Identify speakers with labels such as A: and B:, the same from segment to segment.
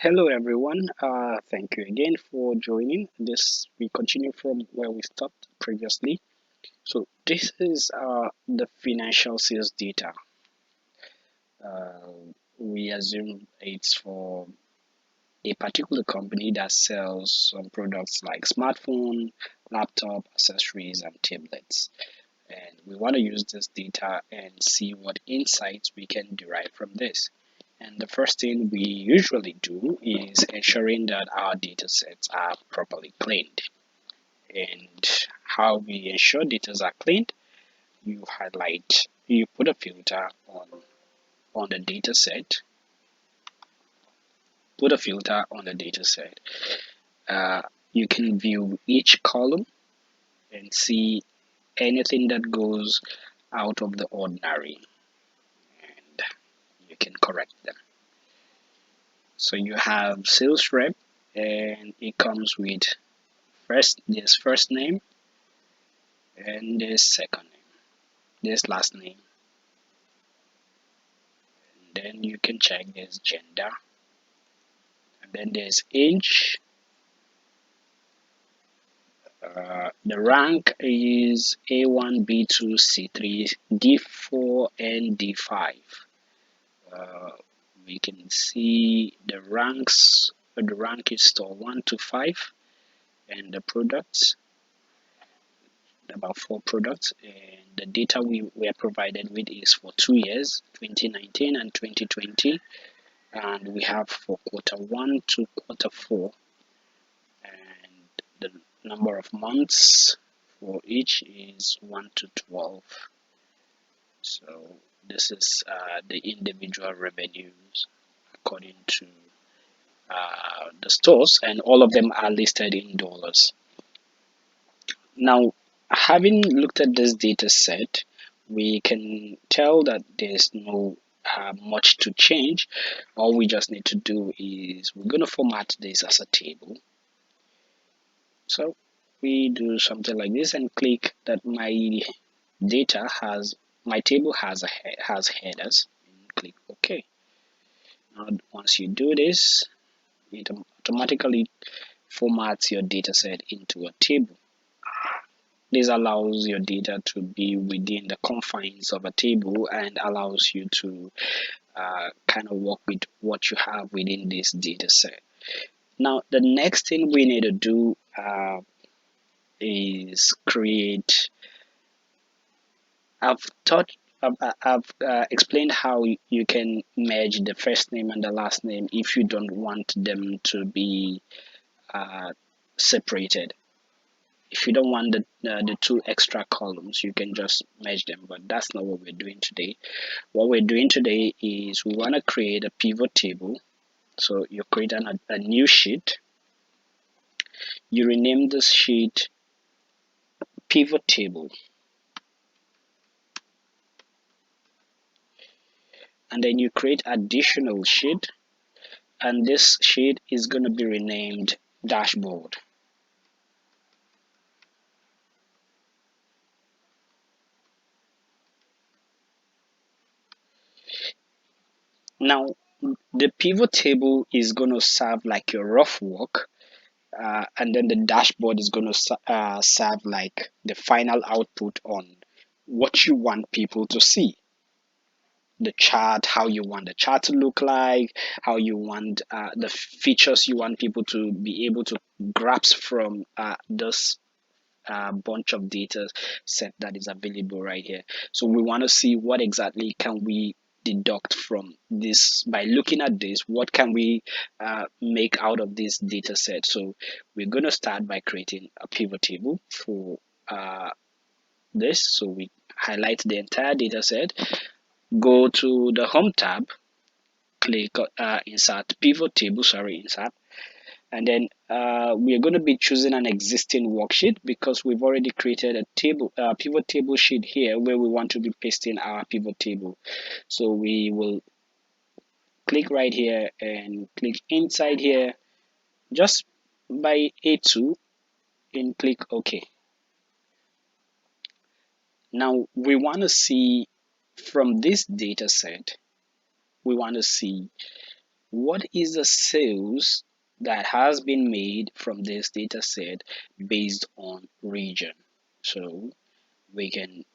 A: Hello everyone. Thank you again for joining. This we continue from where we stopped previously. So this is the financial sales data. Uh, we assume it's for a particular company that sells some products like smartphone, laptop, accessories, and tablets. And we want to use this data and see what insights we can derive from this. And the first thing we usually do is ensuring that our data sets are properly cleaned. And how we ensure data are cleaned, you put a filter on the data set, put a filter on the data set. You can view each column and see anything that goes out of the ordinary, and you can correct them. So you have sales rep, and it comes with this first name and this second name, this last name. And then you can check this gender, and then there's age. The rank is A1, B2, C3, D4, and D5. Uh, we can see the ranks. The rank is store 1 to 5, and the products about 4 products, and the data we were provided with is for 2 years, 2019 and 2020, and we have for quarter 1 to quarter 4, and the number of months for each is 1 to 12. So this is the individual revenues according to the stores, and all of them are listed in dollars. Now, having looked at this data set, we can tell that there's no much to change. All we just need to do is we're going to format this as a table. So we do something like this and click that my table has headers, and click OK. Now, once you do this, it automatically formats your data set into a table. This allows your data to be within the confines of a table and allows you to kind of work with what you have within this data set. Now, the next thing we need to do is create. I've taught. I've explained how you can merge the first name and the last name if you don't want them to be separated. If you don't want the two extra columns, you can just merge them, but that's not what we're doing today. What we're doing today is we want to create a pivot table. So you create a new sheet, you rename this sheet pivot table, and then you create additional sheet, and this sheet is going to be renamed dashboard. Now the pivot table is going to serve like your rough work, and then the dashboard is going to serve like the final output on what you want people to see, the chart, how you want the chart to look like, how you want the features you want people to be able to grasp from this bunch of data set that is available right here. So we want to see what exactly can we deduct from this. By looking at this, what can we make out of this data set? So we're going to start by creating a pivot table for this. So we highlight the entire data set, go to the home tab, click insert pivot table, insert, and then we are going to be choosing an existing worksheet because we've already created a table, pivot table sheet here where we want to be pasting our pivot table. So we will click right here and click inside here just by A2 and click OK. Now we want to see from this data set, we want to see what is the sales that has been made from this data set based on region. So we can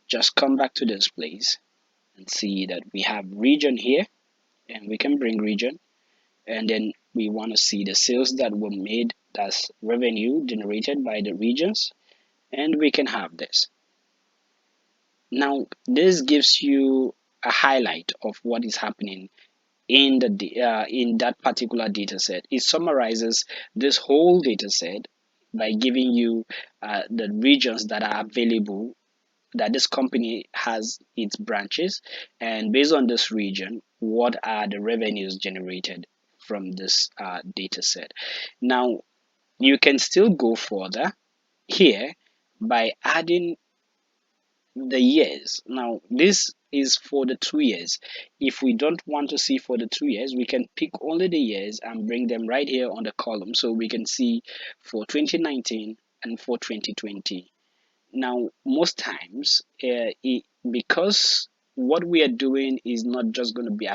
A: just come back to this place and see that we have region here, and we can bring region, and then we want to see the sales that were made, that's revenue generated by the regions, and we can have this. Now this gives you a highlight of what is happening in that particular data set. It summarizes this whole data set by giving you the regions that are available, that this company has its branches, and based on this region, what are the revenues generated from this data set. Now you can still go further here by adding the years. Now this is for the 2 years. If we don't want to see for the 2 years, we can pick only the years and bring them right here on the column, so we can see for 2019 and for 2020. Now most times because what we are doing is not just going to be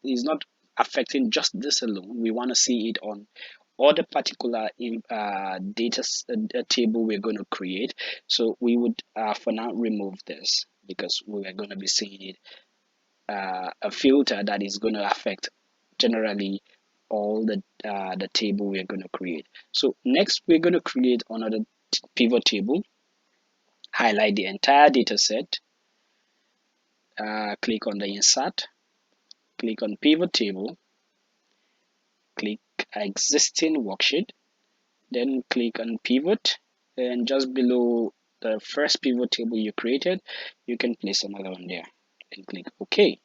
A: is not affecting just this alone, we want to see it on or the particular table we're going to create. So we would for now remove this, because we are going to be seeing it a filter that is going to affect generally all the table we're going to create. So next we're going to create another pivot table, highlight the entire data set, click on the insert, click on pivot table, click existing worksheet, then click on pivot, and just below the first pivot table you created, you can place another one there and click OK.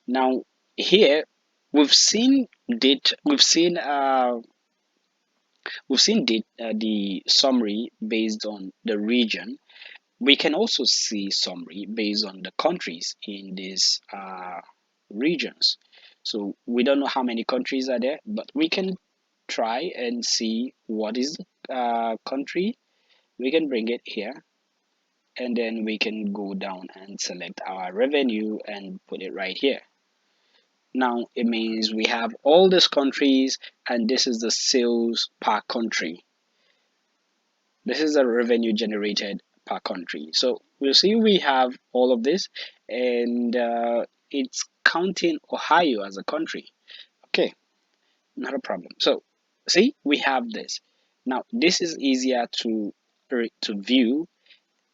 A: Now here we've seen the summary based on the region. We can also see summary based on the countries in these regions. So we don't know how many countries are there, but we can try and see what is the country. We can bring it here, and then we can go down and select our revenue and put it right here. Now it means we have all these countries, and this is the sales per country. This is the revenue generated per country. So we'll see we have all of this, and it's counting Ohio as a country. Okay, not a problem. So see, we have this. Now this is easier to view.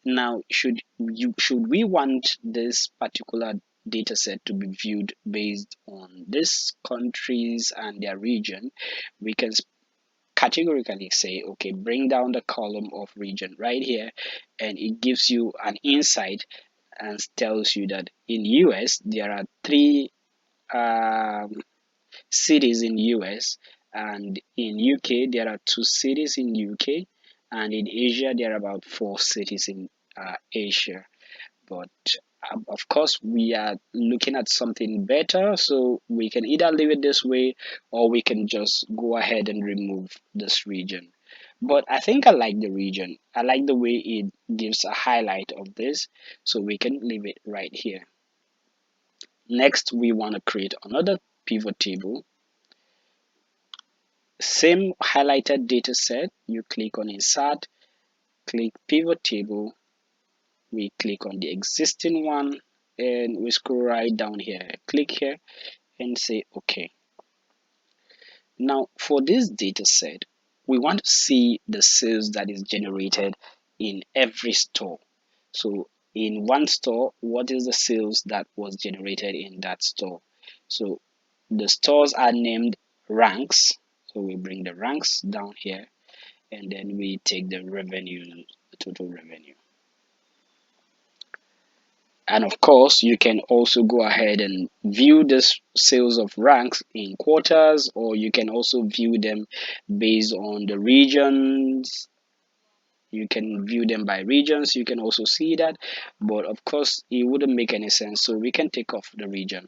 A: Now should we want this particular data set to be viewed based on these countries and their region, we can categorically say, okay, bring down the column of region right here, and it gives you an insight and tells you that in US there are three um, cities in US, and in UK there are 2 cities in UK, and in Asia there are about 4 cities in Asia. But of course we are looking at something better, so we can either leave it this way, or we can just go ahead and remove this region. But I think I like the region. I like the way it gives a highlight of this, so we can leave it right here. Next we want to create another pivot table. Same highlighted data set, you click on insert, click pivot table, we click on the existing one, and we scroll right down here, click here and say okay. Now for this data set, we want to see the sales that is generated in every store. So in one store, what is the sales that was generated in that store? So the stores are named ranks, so we bring the ranks down here, and then we take the revenue, the total revenue. And of course, you can also go ahead and view this sales of ranks in quarters, or you can also view them based on the regions. You can view them by regions. You can also see that, but of course, it wouldn't make any sense. So we can take off the region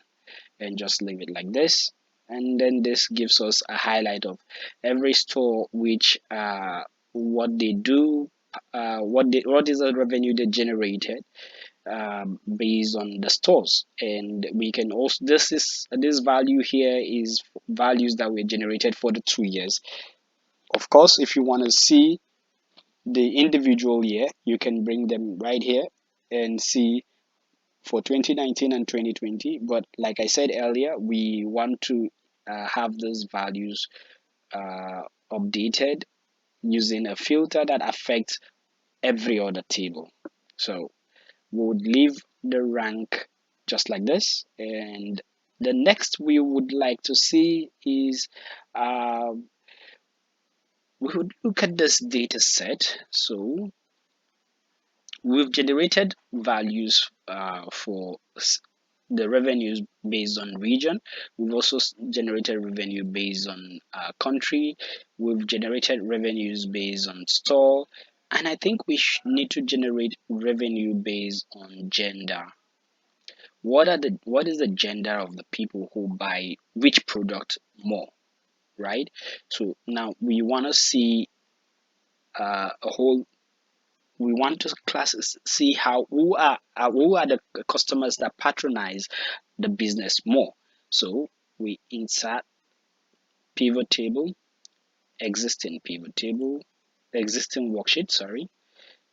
A: and just leave it like this. And then this gives us a highlight of every store, which what they do, what is the revenue they generated, based on the stores. And we can also, this value here is values that were generated for the 2 years. Of course, if you want to see the individual year, you can bring them right here and see for 2019 and 2020. But like I said earlier, we want to have those values uh, updated using a filter that affects every other table. So we would leave the rank just like this. And the next we would like to see is uh, we would look at this data set. So we've generated values for the revenues based on region. We've also generated revenue based on country. We've generated revenues based on store. And I think we need to generate revenue based on gender. What is the gender of the people who buy which product more, right? So now we want to see a whole we want to see how who are the customers that patronize the business more. So we insert pivot table, existing table, existing worksheet, sorry,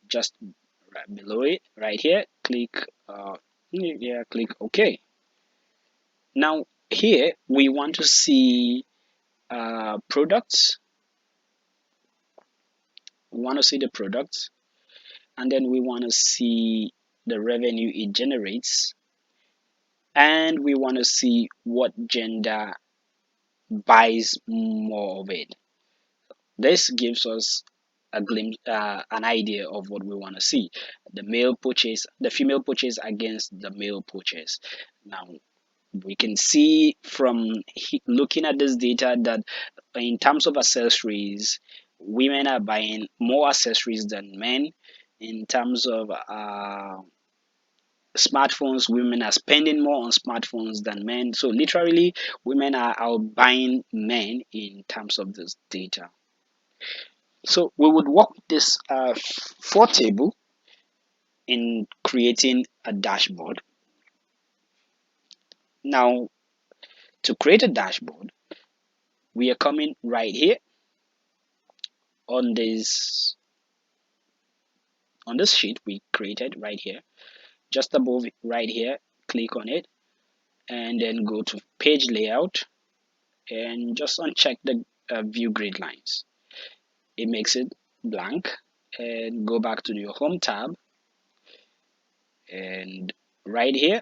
A: just right below it, right here, click yeah, click OK. Now here we want to see products. We want to see the products, and then we want to see the revenue it generates, and we want to see what gender buys more of it. This gives us a glimpse, an idea of what we want to see. The female purchase against the male purchase. Now, we can see from looking at this data that in terms of accessories, women are buying more accessories than men. In terms of smartphones, women are spending more on smartphones than men. So literally, women are outbuying men in terms of this data. So we would work with this for table in creating a dashboard. Now, to create a dashboard, we are coming right here on this sheet we created right here, just above it, right here. Click on it, and then go to page layout, and just uncheck the view grid lines. It makes it blank, and go back to your home tab, and right here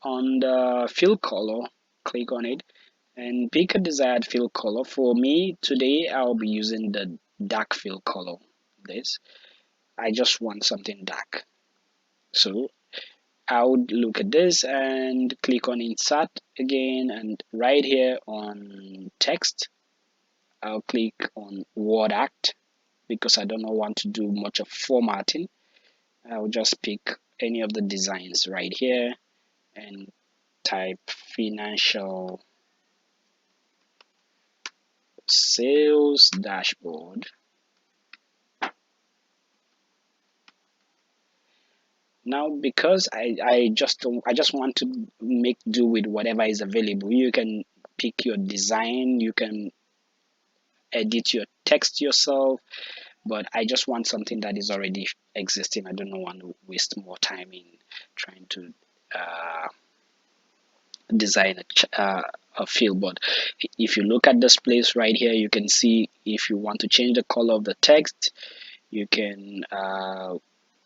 A: on the fill color, click on it and pick a desired fill color. For me today, I'll be using the dark fill color. This, I just want something dark. So I would look at this and click on insert again, and right here on text, I'll click on word act because I don't want to do much of formatting. I'll just pick any of the designs right here and type financial sales dashboard. Now because I just want to make do with whatever is available, you can pick your design, you can edit your text yourself, but I just want something that is already existing. I don't want to waste more time in trying to uh, design a field. But if you look at this place right here, you can see if you want to change the color of the text, you can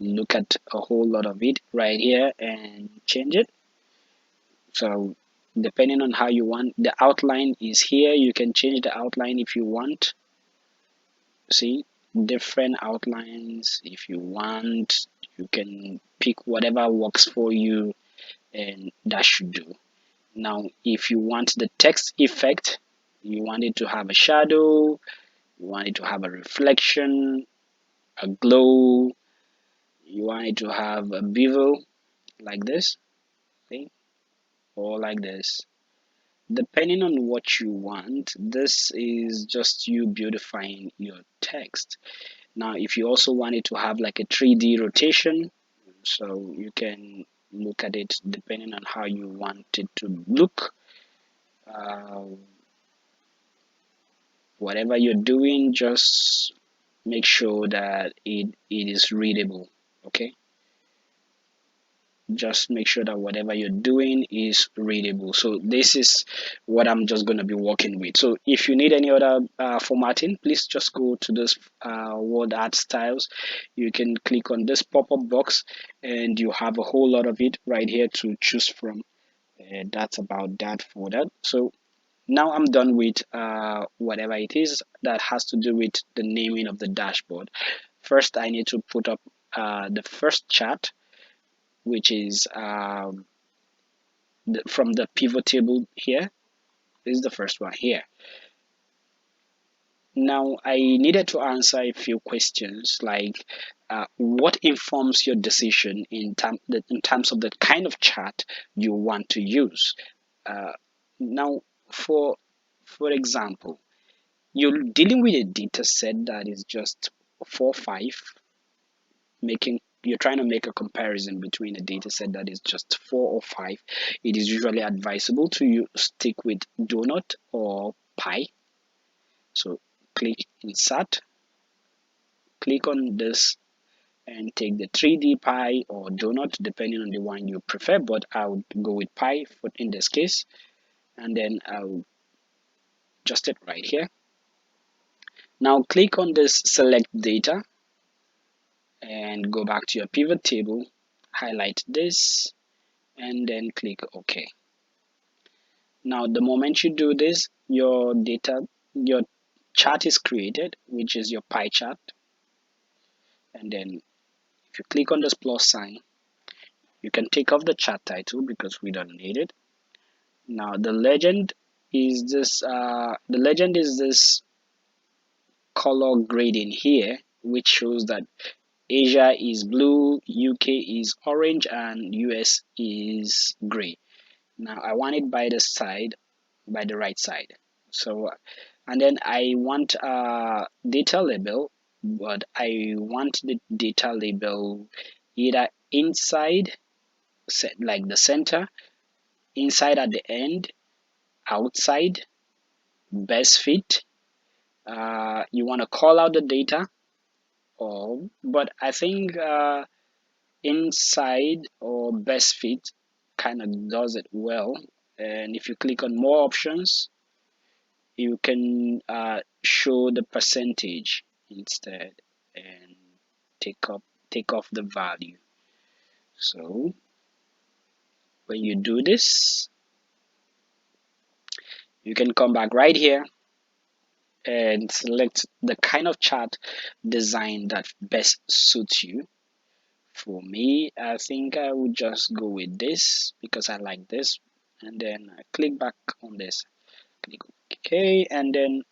A: look at a whole lot of it right here and change it. So depending on how you want, the outline is here. You can change the outline if you want. See, different outlines if you want. You can pick whatever works for you, and that should do. Now if you want the text effect, you want it to have a shadow, you want it to have a reflection, a glow, you want it to have a bevel like this, see, or like this. Depending on what you want, this is just you beautifying your text. Now if you also want it to have like a 3D rotation, So you can look at it depending on how you want it to look. uh, Whatever you're doing, just make sure that it is readable. Okay, just make sure that whatever you're doing is readable. So this is what I'm just going to be working with. So if you need any other formatting, please just go to this word art styles. You can click on this pop-up box and you have a whole lot of it right here to choose from. And that's about that for that. So now I'm done with whatever it is that has to do with the naming of the dashboard. First, I need to put up the first chart, which is from the pivot table here. This is the first one here. Now, I needed to answer a few questions like what informs your decision in terms of the kind of chart you want to use. Uh, now, for example, you're dealing with a data set that is just 4 5, making you're trying to make a comparison between a data set that is just 4 or 5. It is usually advisable to you stick with donut or pie. So click insert, click on this, and take the 3D pie or donut depending on the one you prefer, but I would go with pie for in this case. And then I'll adjust it right here. Now click on this select data and go back to your pivot table, highlight this, and then click OK. Now the moment you do this, your chart is created, which is your pie chart. And then if you click on this plus sign, you can take off the chart title because we don't need it. Now the legend is this color grading here, which shows that Asia is blue, UK is orange, and US is gray. Now I want it by the side, by the right side. So, and then I want a data label, but I want the data label either inside, like the center, inside at the end, outside, best fit. You want to call out the data, or but I think inside or best fit kind of does it well. And if you click on more options, you can show the percentage instead and take up take off the value. So when you do this, you can come back right here and select the kind of chart design that best suits you. For me, I think I would just go with this because I like this, and then I click back on this, click OK, and then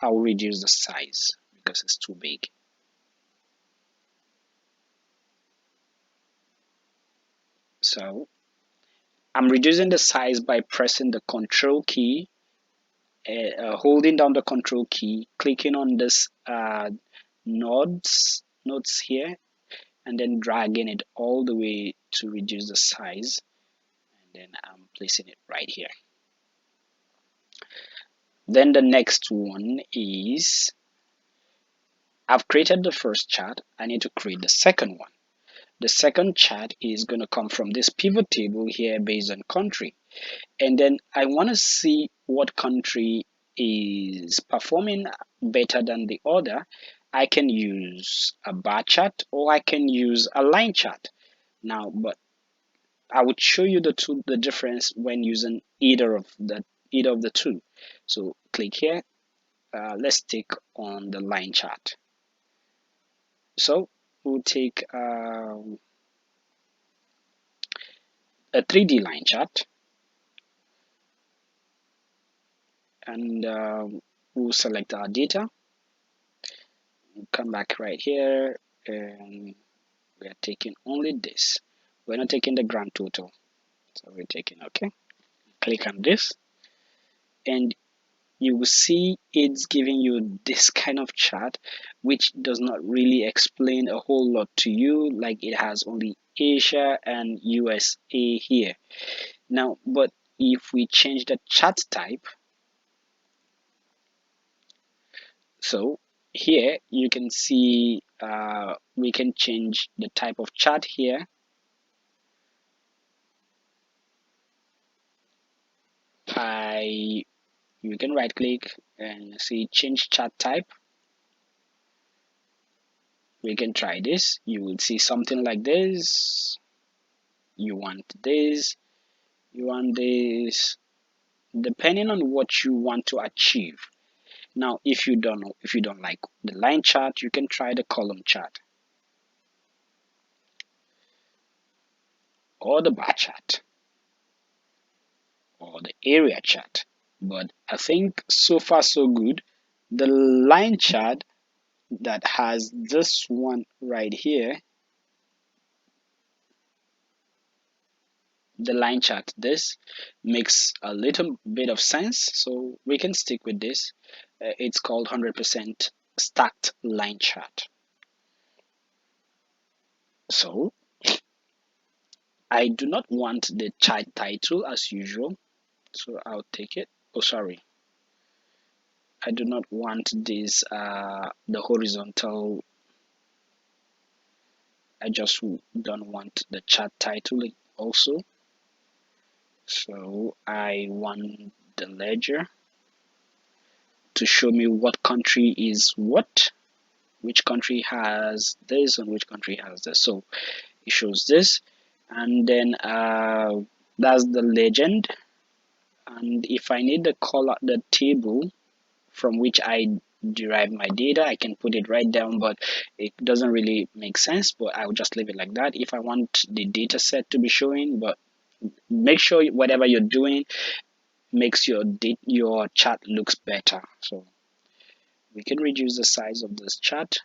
A: I'll reduce the size because it's too big. So I'm reducing the size by pressing the control key, holding down the control key, clicking on this nodes here, and then dragging it all the way to reduce the size. And then I'm placing it right here. Then the next one is I've created the first chart. I need to create the second one. The second chart is going to come from this pivot table here based on country. And then I want to see what country is performing better than the other. I can use a bar chart or I can use a line chart. Now, but I would show you the difference when using either of the two. So click here. Let's take on the line chart. So we'll take a 3D line chart, and we'll select our data. We'll come back right here, and we are taking only this. We're not taking the grand total. So we're taking OK. Click on this, and you will see it's giving you this kind of chart, which does not really explain a whole lot to you, like it has only Asia and USA here. Now, but if we change the chart type, so here you can see we can change the type of chart here. I You can right click and see change chart type. We can try this. You will see something like this. You want this, you want this, depending on what you want to achieve. Now, if you don't like the line chart, you can try the column chart or the bar chart or the area chart. But I think so far so good. The line chart that has this one right here, the line chart, this makes a little bit of sense, so we can stick with this. It's called 100% stacked line chart. So I do not want the chart title as usual, so I'll take it. Oh, sorry, I do not want this the horizontal. I just don't want the chart title also. So I want the ledger to show me what country is what, which country has this and which country has this. So it shows this, and then that's the legend. And if I need the color, the table from which I derive my data, I can put it right down, but it doesn't really make sense, but I'll just leave it like that if I want the data set to be showing. But make sure whatever you're doing makes your chart looks better. So we can reduce the size of this chart.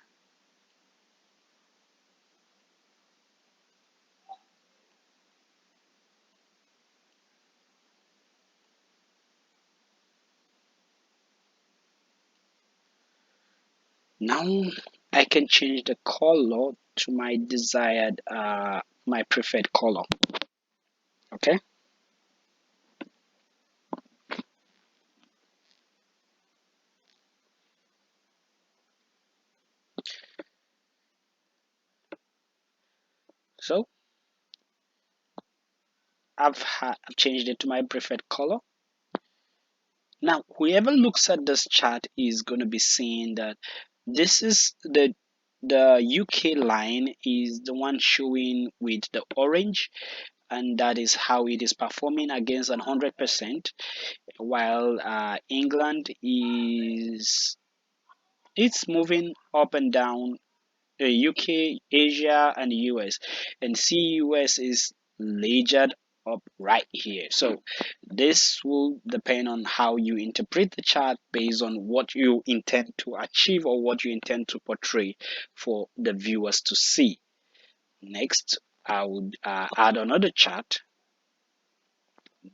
A: Now I can change the color to my desired my preferred color. Okay, so I've changed it to my preferred color. Now whoever looks at this chart is going to be seeing that this is the UK line is the one showing with the orange, and that is how it is performing against 100%, while England is it's moving up and down. UK, Asia, and US, and CUS is layered up right here. So this will depend on how you interpret the chart based on what you intend to achieve or what you intend to portray for the viewers to see. Next, I would add another chart.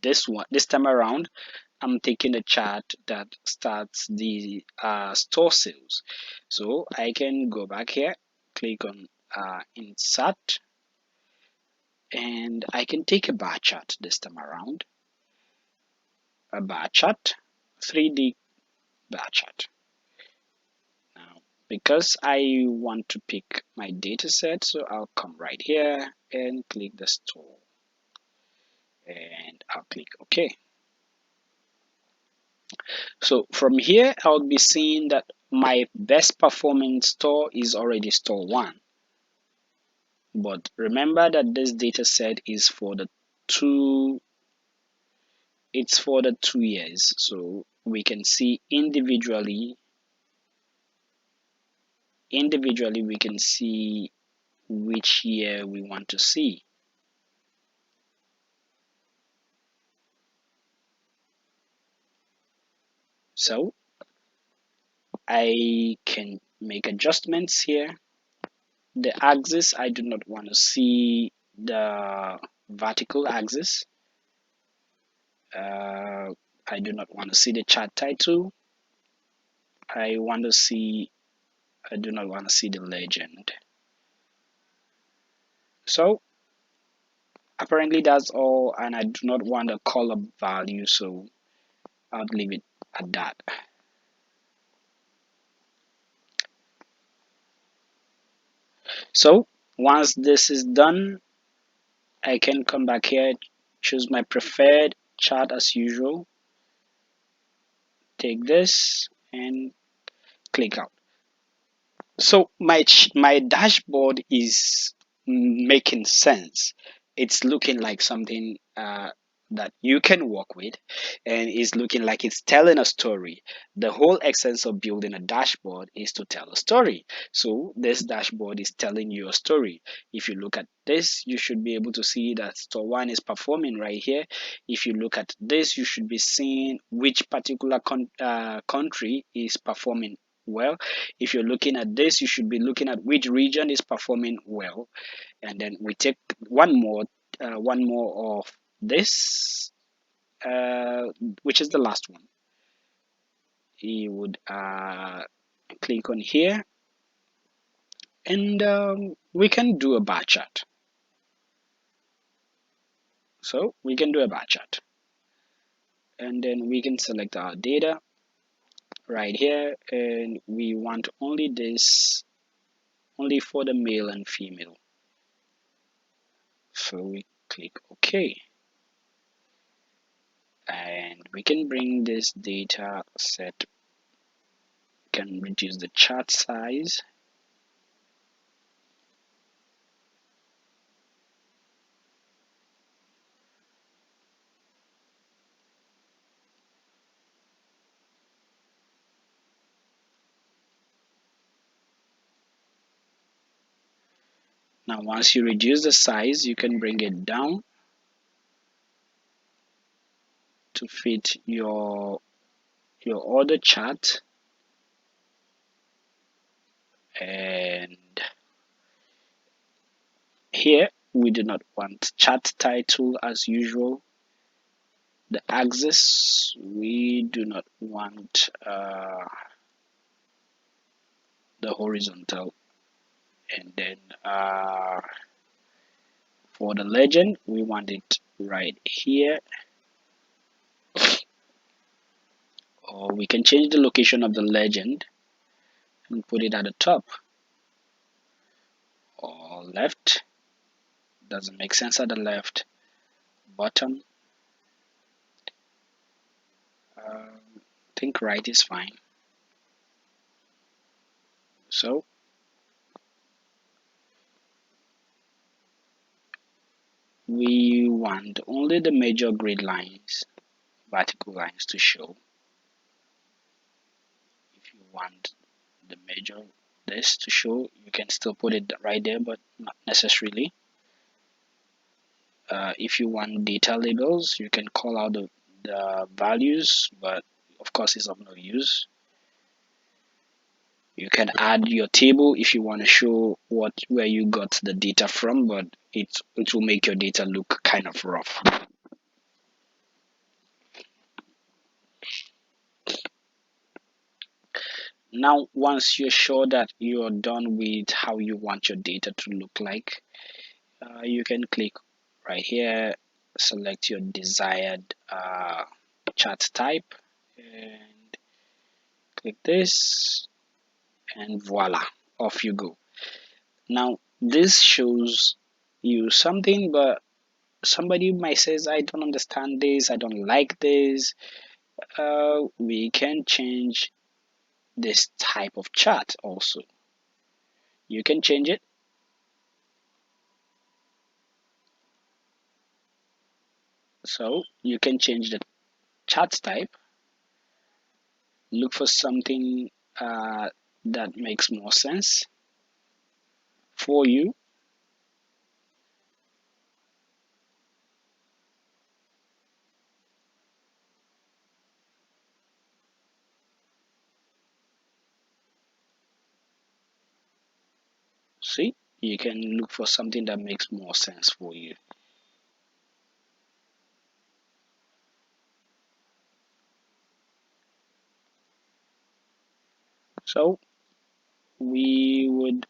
A: This time around, I'm taking a chart that starts the store sales. So I can go back here, click on insert, and I can take a bar chart this time around. A bar chart, 3D bar chart. Now, because I want to pick my data set, so I'll come right here and click the store, and I'll click OK. So from here, I'll be seeing that my best performing store is already store 1. But remember that this data set is for the two, it's for the 2 years. So we can see individually we can see which year we want to see. So I can make adjustments here. The axis, I do not want to see the vertical axis. I do not want to see the chart title. I want to see, I do not want to see the legend. So apparently that's all, and I do not want a color value, so I'll leave it at that. So once this is done, I can come back here, choose my preferred chart as usual, take this and click out. So my dashboard is making sense. It's looking like something that you can work with, and it's looking like it's telling a story. The whole essence of building a dashboard is to tell a story. So this dashboard is telling you a story. If you look at this, you should be able to see that store one is performing right here. If you look at this, you should be seeing which particular country is performing well. If you're looking at this, you should be looking at which region is performing well. And then we take one more of this, uh, which is the last one. You would click on here, and we can do a bar chart. So we can do a bar chart, and then we can select our data right here, and we want only this, only for the male and female. So we click OK. And we can bring this data set, can reduce the chart size. Now once you reduce the size, you can bring it down to fit your other chart. And here we do not want chart title as usual. The axis, we do not want the horizontal. And then for the legend, we want it right here, or we can change the location of the legend and put it at the top or left. Doesn't make sense at the left. Bottom, I think right is fine. So we want only the major grid lines, vertical lines to show. If you want the major this to show, you can still put it right there, but not necessarily. If you want data labels, you can call out the values, but of course it's of no use. You can add your table if you want to show where you got the data from, but it will make your data look kind of rough. Now once you're sure that you're done with how you want your data to look like, you can click right here, select your desired chart type, and click this, and voila, off you go. Now this shows you something, but somebody might says, I don't understand this, I don't like this. We can change this type of chart also. You can change it. So you can change the chart type, look for something that makes more sense for you. See, you can look for something that makes more sense for you. So we would,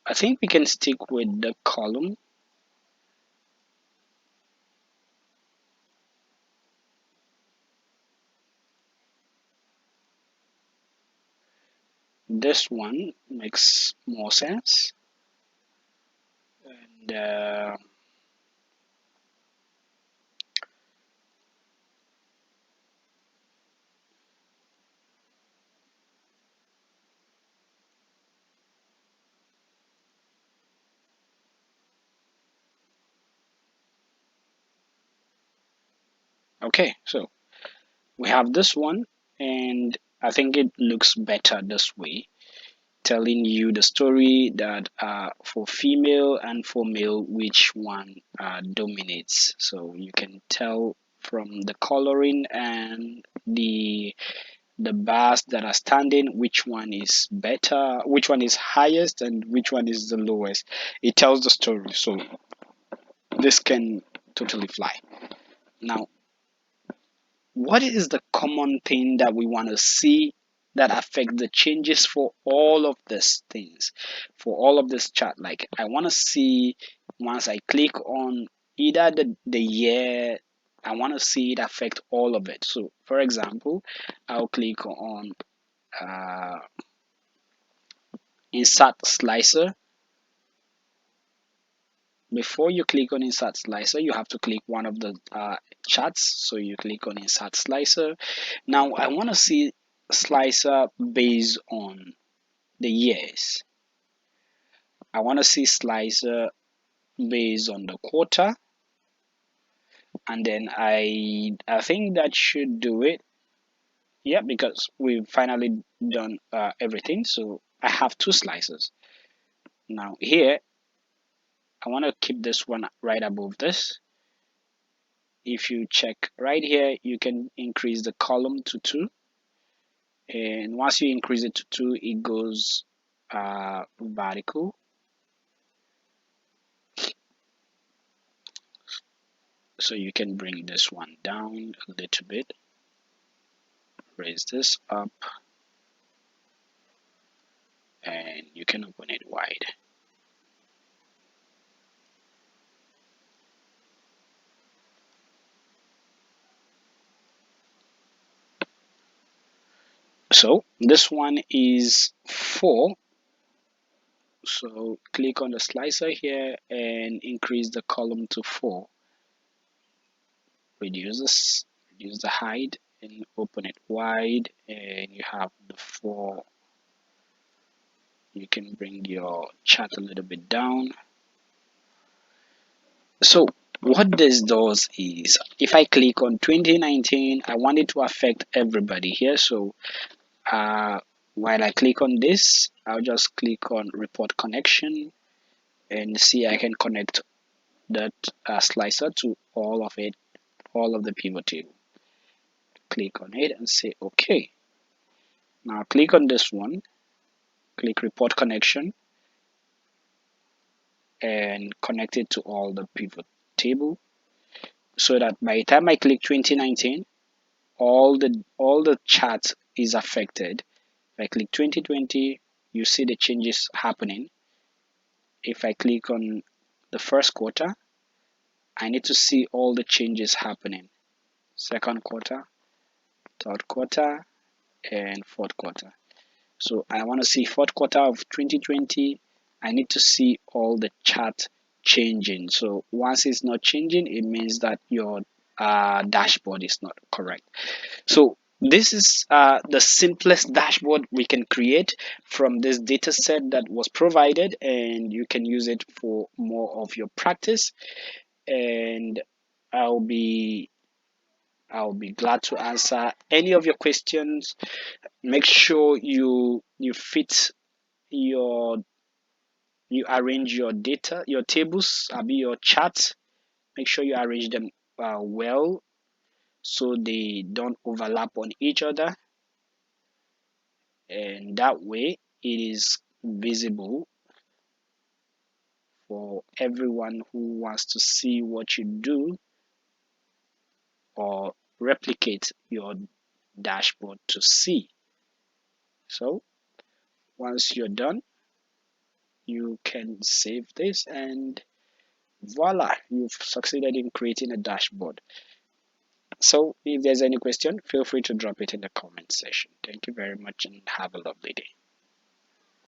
A: I think we can stick with the column. This one makes more sense. And okay, so we have this one, and I think it looks better this way, telling you the story that for female and for male, which one dominates. So you can tell from the coloring and the bars that are standing which one is better, which one is highest, and which one is the lowest. It tells the story, so this can totally fly. Now, what is the common thing that we want to see that affect the changes for all of these things, for all of this chart? Like I want to see, once I click on either the year, I want to see it affect all of it. So for example, I'll click on uh, insert slicer. Before you click on insert slicer, you have to click one of the charts. So you click on insert slicer. Now I want to see slicer based on the years. I want to see slicer based on the quarter, and then I think that should do it. Yeah, because we've finally done everything. So I have two slices. Now here I want to keep this one right above this. If you check right here, you can increase the column to 2, and once you increase it to 2, it goes vertical. So you can bring this one down a little bit, raise this up, and you can open it wide. So this one is 4. So click on the slicer here and increase the column to 4. Reduce the height and open it wide, and you have the 4. You can bring your chart a little bit down. So what this does is, if I click on 2019, I want it to affect everybody here. So while I click on this, I'll just click on report connection and see I can connect that slicer to all of it, all of the pivot table. Click on it and say okay. Now click on this one, click report connection, and connect it to all the pivot table, so that by the time I click 2019, all the chart is affected. If I click 2020, you see the changes happening. If I click on the first quarter, I need to see all the changes happening. Second quarter, third quarter, and fourth quarter. So I want to see fourth quarter of 2020. I need to see all the chart changing. So once it's not changing, it means that your dashboard is not correct. So this is the simplest dashboard we can create from this data set that was provided, and you can use it for more of your practice. And I'll be I'll be glad to answer any of your questions. Make sure you fit your you arrange your data, your tables, be your charts. Make sure you arrange them well so they don't overlap on each other, and that way it is visible for everyone who wants to see what you do or replicate your dashboard to see. So once you're done, you can save this, and voila, you've succeeded in creating a dashboard. So if there's any question, feel free to drop it in the comment section. Thank you very much and have a lovely day.